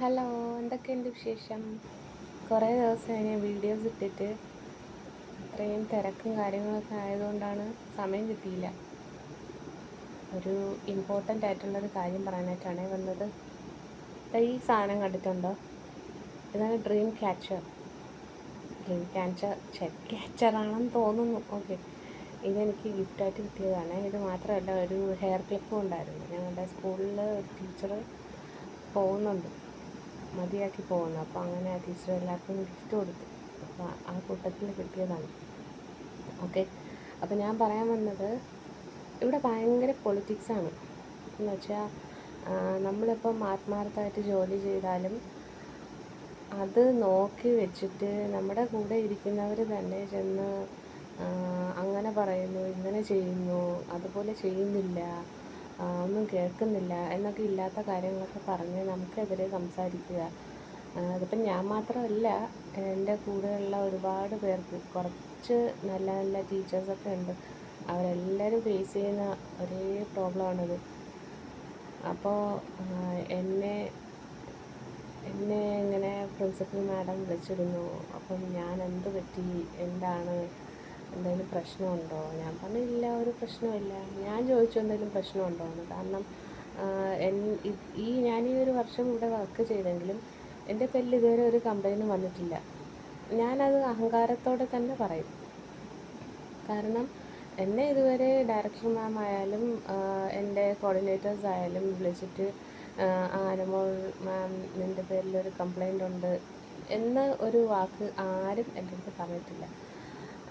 Hello, എന്തൊക്കെയുണ്ട് വിശേഷം? കുറേ ദിവസമായി ഞാൻ വീഡിയോസ് ഇട്ടിട്ട്. അത്രയും തിരക്കും കാര്യങ്ങളൊക്കെ ആയതുകൊണ്ടാണ് സമയം കിട്ടിയില്ല. ഒരു ഇമ്പോർട്ടൻ്റ് ആയിട്ടുള്ളൊരു കാര്യം പറയാനായിട്ടാണ് വന്നത്. ഈ സാധനം കണ്ടിട്ടുണ്ടോ? ഇതാണ് ഡ്രീം ക്യാച്ചർ. ക്യാച്ചറാണെന്ന് തോന്നുന്നു. ഓക്കെ, ഇതെനിക്ക് ഗിഫ്റ്റായിട്ട് കിട്ടിയതാണ്. ഇത് മാത്രമല്ല, ഒരു ഹെയർ ക്ലിപ്പും ഉണ്ടായിരുന്നു. ഞങ്ങളുടെ സ്കൂളിൽ ഒരു ടീച്ചർ പോകുന്നുണ്ട്, മതിയാക്കി പോകുന്നു. അപ്പോൾ അങ്ങനെ ആ ടീച്ചർ എല്ലാവർക്കും ഗിഫ്റ്റ് കൊടുത്തു. അപ്പോൾ ആ കൂട്ടത്തിൽ കിട്ടിയതാണ്. ഓക്കെ, അപ്പോൾ ഞാൻ പറയാൻ വന്നത്, ഇവിടെ ഭയങ്കര പൊളിറ്റിക്സാണ്. എന്ന് വെച്ചാൽ നമ്മളിപ്പം ആത്മാർത്ഥമായിട്ട് ജോലി ചെയ്താലും അത് നോക്കി വെച്ചിട്ട് നമ്മുടെ കൂടെ ഇരിക്കുന്നവർ തന്നെ ചെന്ന് അങ്ങനെ പറയുന്നു, ഇങ്ങനെ ചെയ്യുന്നു, അതുപോലെ ചെയ്യുന്നില്ല, ഒന്നും കേൾക്കുന്നില്ല എന്നൊക്കെ ഇല്ലാത്ത കാര്യങ്ങളൊക്കെ പറഞ്ഞ് നമുക്കെതിരെ സംസാരിക്കുക. അതിപ്പം ഞാൻ മാത്രമല്ല, എൻ്റെ കൂടെയുള്ള ഒരുപാട് പേർക്ക്, കുറച്ച് നല്ല നല്ല ടീച്ചേഴ്സൊക്കെ ഉണ്ട്. അവരെല്ലാവരും ഫേസ് ചെയ്യുന്ന ഒരേ പ്രോബ്ലമാണിത്. അപ്പോൾ എന്നെ ഇങ്ങനെ പ്രിൻസിപ്പൽ മാഡം വിളിച്ചിരുന്നു. അപ്പം ഞാൻ എന്ത് പറ്റി, എന്താണ്, എന്തെങ്കിലും പ്രശ്നമുണ്ടോ? ഞാൻ പറഞ്ഞു ഇല്ല, ഒരു പ്രശ്നമില്ല. ഞാൻ ചോദിച്ചു എന്തെങ്കിലും പ്രശ്നമുണ്ടോ എന്ന്. കാരണം ഞാൻ ഈ ഒരു വർഷം ഇവിടെ വർക്ക് ചെയ്തെങ്കിലും എൻ്റെ പേരിൽ ഇതുവരെ ഒരു കംപ്ലൈൻറ്റും വന്നിട്ടില്ല. ഞാനത് അഹങ്കാരത്തോടെ തന്നെ പറയും. കാരണം എന്നെ ഇതുവരെ ഡയറക്ടർ മാം ആയാലും എൻ്റെ കോർഡിനേറ്റേഴ്സ് ആയാലും വിളിച്ചിട്ട് അനുമോൾ മാം, നിൻ്റെ പേരിലൊരു കംപ്ലൈൻ്റ് ഉണ്ട് എന്ന ഒരു വാക്ക് ആരും എൻ്റെ അടുത്ത് പറഞ്ഞിട്ടില്ല.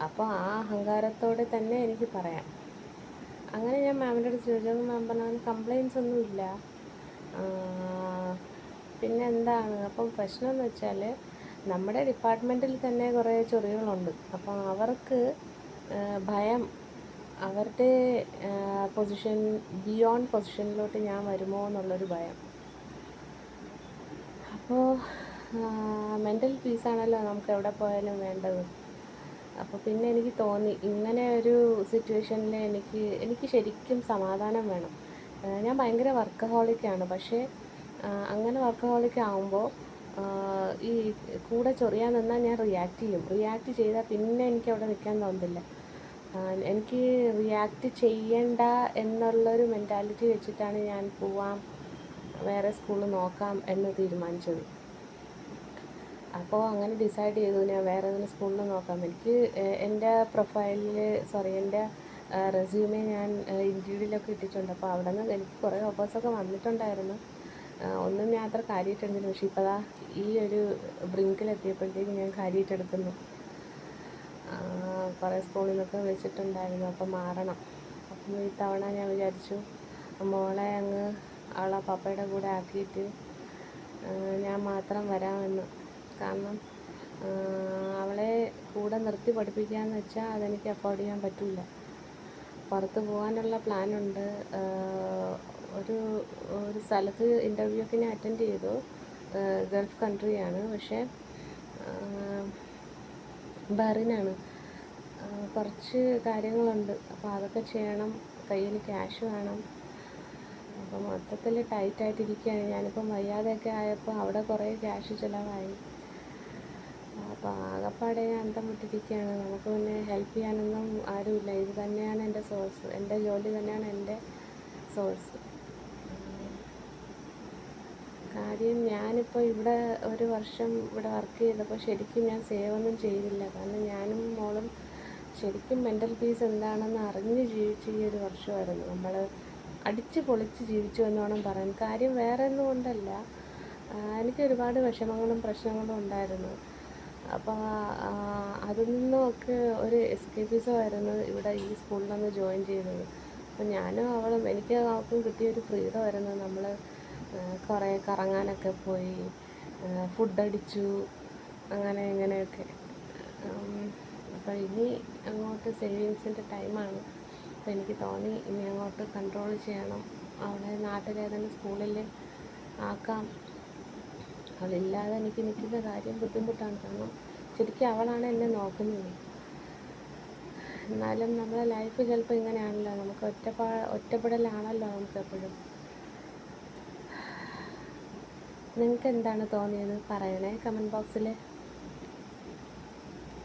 അപ്പോൾ ആ അഹങ്കാരത്തോടെ തന്നെ എനിക്ക് പറയാം. അങ്ങനെ ഞാൻ മാമിൻ്റെ അടുത്ത് ചോദിച്ചപ്പോൾ മാം പറഞ്ഞു കംപ്ലൈൻറ്റ്സ് ഒന്നുമില്ല. പിന്നെ എന്താണ് അപ്പം പ്രശ്നം എന്ന് വെച്ചാൽ, നമ്മുടെ ഡിപ്പാർട്ട്മെൻറ്റിൽ തന്നെ കുറേ ചൊറികളുണ്ട്. അപ്പോൾ അവർക്ക് ഭയം, അവരുടെ പൊസിഷൻ ബിയോണ്ട് പൊസിഷനിലോട്ട് ഞാൻ വരുമോ എന്നുള്ളൊരു ഭയം. അപ്പോൾ മെൻ്റൽ പീസാണല്ലോ നമുക്ക് എവിടെ പോയാലും വേണ്ടത്. അപ്പോൾ പിന്നെ എനിക്ക് തോന്നി, ഇങ്ങനെ ഒരു സിറ്റുവേഷനിൽ എനിക്ക് ശരിക്കും സമാധാനം വേണം. ഞാൻ ഭയങ്കര വർക്കഹോളിക്കാണ്. പക്ഷേ അങ്ങനെ വർക്കഹോളിക് ആകുമ്പോൾ ഈ കൂടെ ചൊറിയാൻ നിന്നാൽ ഞാൻ റിയാക്ട് ചെയ്താൽ പിന്നെ എനിക്ക് അവിടെ നിൽക്കാൻ തോന്നുന്നില്ല. എനിക്ക് റിയാക്ട് ചെയ്യണ്ട എന്നുള്ളൊരു മെൻറ്റാലിറ്റി വെച്ചിട്ടാണ് ഞാൻ പോവാം, വേറെ സ്കൂളിൽ നോക്കാം എന്ന് തീരുമാനിച്ചത്. അപ്പോൾ അങ്ങനെ ഡിസൈഡ് ചെയ്തു, ഞാൻ വേറെ ഏതെങ്കിലും സ്കൂളിൽ നോക്കാം. എനിക്ക് എൻ്റെ എൻ്റെ റെസ്യൂമേ ഞാൻ ഇൻഡീഡിലൊക്കെ ഇട്ടിട്ടുണ്ട്. അപ്പോൾ അവിടെ നിന്ന് എനിക്ക് കുറേ ഓഫേഴ്സൊക്കെ വന്നിട്ടുണ്ടായിരുന്നു. ഒന്നും ഞാൻ അത്ര കാര്യമായിട്ടെടുത്തില്ല. പക്ഷേ ഇപ്പോൾ ഈ ഒരു ബ്രിങ്കിലെത്തിയപ്പോഴത്തേക്ക് ഞാൻ കാര്യമായിട്ടെടുക്കുന്നു. കുറേ സ്കൂളിൽ നിന്നൊക്കെ വിളിച്ചിട്ടുണ്ടായിരുന്നു. അപ്പോൾ മാറണം. അപ്പം ഇത്തവണ ഞാൻ വിചാരിച്ചു മോളെ അങ്ങ് അവളെ പപ്പയുടെ കൂടെ ആക്കിയിട്ട് ഞാൻ മാത്രം വരാമെന്ന്. കാരണം അവളെ കൂടെ നിർത്തി പഠിപ്പിക്കാമെന്ന് വെച്ചാൽ അതെനിക്ക് അഫോർഡ് ചെയ്യാൻ പറ്റില്ല. പുറത്ത് പോകാനുള്ള പ്ലാനുണ്ട്. ഒരു സ്ഥലത്ത് ഇൻ്റർവ്യൂ ഒക്കെ ഞാൻ അറ്റൻഡ് ചെയ്തു. ഗൾഫ് കൺട്രിയാണ്, പക്ഷേ ബഹ്റിനാണ്. കുറച്ച് കാര്യങ്ങളുണ്ട്, അപ്പോൾ അതൊക്കെ ചെയ്യണം. കയ്യിൽ ക്യാഷ് വേണം. അപ്പോൾ മൊത്തത്തിൽ ടൈറ്റായിട്ടിരിക്കുകയാണ്. ഞാനിപ്പം വയ്യാതെയൊക്കെ ആയപ്പോൾ അവിടെ കുറേ ക്യാഷ് ചിലവായി. അപ്പോൾ ആകെപ്പാടെ ഞാൻ അന്തം വിട്ടിരിക്കുകയാണ്. നമുക്ക് പിന്നെ ഹെൽപ്പ് ചെയ്യാനൊന്നും ആരുമില്ല. ഇത് തന്നെയാണ് എൻ്റെ സോഴ്സ്, എൻ്റെ ജോലി തന്നെയാണ് എൻ്റെ സോഴ്സ്. കാര്യം ഞാനിപ്പോൾ ഇവിടെ ഒരു വർഷം ഇവിടെ വർക്ക് ചെയ്തപ്പോൾ ശരിക്കും ഞാൻ സേവൊന്നും ചെയ്തില്ല. കാരണം ഞാനും മോളും ശരിക്കും മെൻ്റൽ പീസ് എന്താണെന്ന് അറിഞ്ഞ് ജീവിച്ച ഈ ഒരു വർഷമായിരുന്നു. നമ്മൾ അടിച്ച് പൊളിച്ച് ജീവിച്ചു എന്ന് വേണം പറയാൻ. കാര്യം വേറെ ഒന്നും കൊണ്ടല്ല, എനിക്ക് ഒരുപാട് വിഷമങ്ങളും പ്രശ്നങ്ങളും ഉണ്ടായിരുന്നു. അപ്പോൾ അതിൽ നിന്നുമൊക്കെ ഒരു എസ്കേപ്പിസമായിരുന്നു ഇവിടെ ഈ സ്കൂളിലൊന്ന് ജോയിൻ ചെയ്തത്. അപ്പോൾ ഞാനും എനിക്ക് അവൾക്കും കിട്ടിയൊരു ഫ്രീഡമായിരുന്നു. നമ്മൾ കുറേ കറങ്ങാനൊക്കെ പോയി, ഫുഡടിച്ചു, അങ്ങനെ ഇങ്ങനെയൊക്കെ. അപ്പോൾ ഇനി അങ്ങോട്ട് സേവിങ്സിൻ്റെ ടൈമാണ്. അപ്പോൾ എനിക്ക് തോന്നി ഇനി അങ്ങോട്ട് കൺട്രോൾ ചെയ്യണം. അവളെ നാട്ടിലേതെങ്കിലും സ്കൂളിൽ ആക്കാം. അവളില്ലാതെ എനിക്ക് നിൽക്കുന്ന കാര്യം ബുദ്ധിമുട്ടാണ്. കാരണം ശരിക്കും അവളാണ് എന്നെ നോക്കുന്നത്. എന്നാലും നമ്മളെ ലൈഫ് ചിലപ്പോൾ ഇങ്ങനെയാണല്ലോ, നമുക്ക് ഒറ്റപ്പെടലാണല്ലോ നമുക്ക് എപ്പോഴും. നിങ്ങൾക്ക് എന്താണ് തോന്നിയത് പറയണേ കമൻറ്റ് ബോക്സിൽ.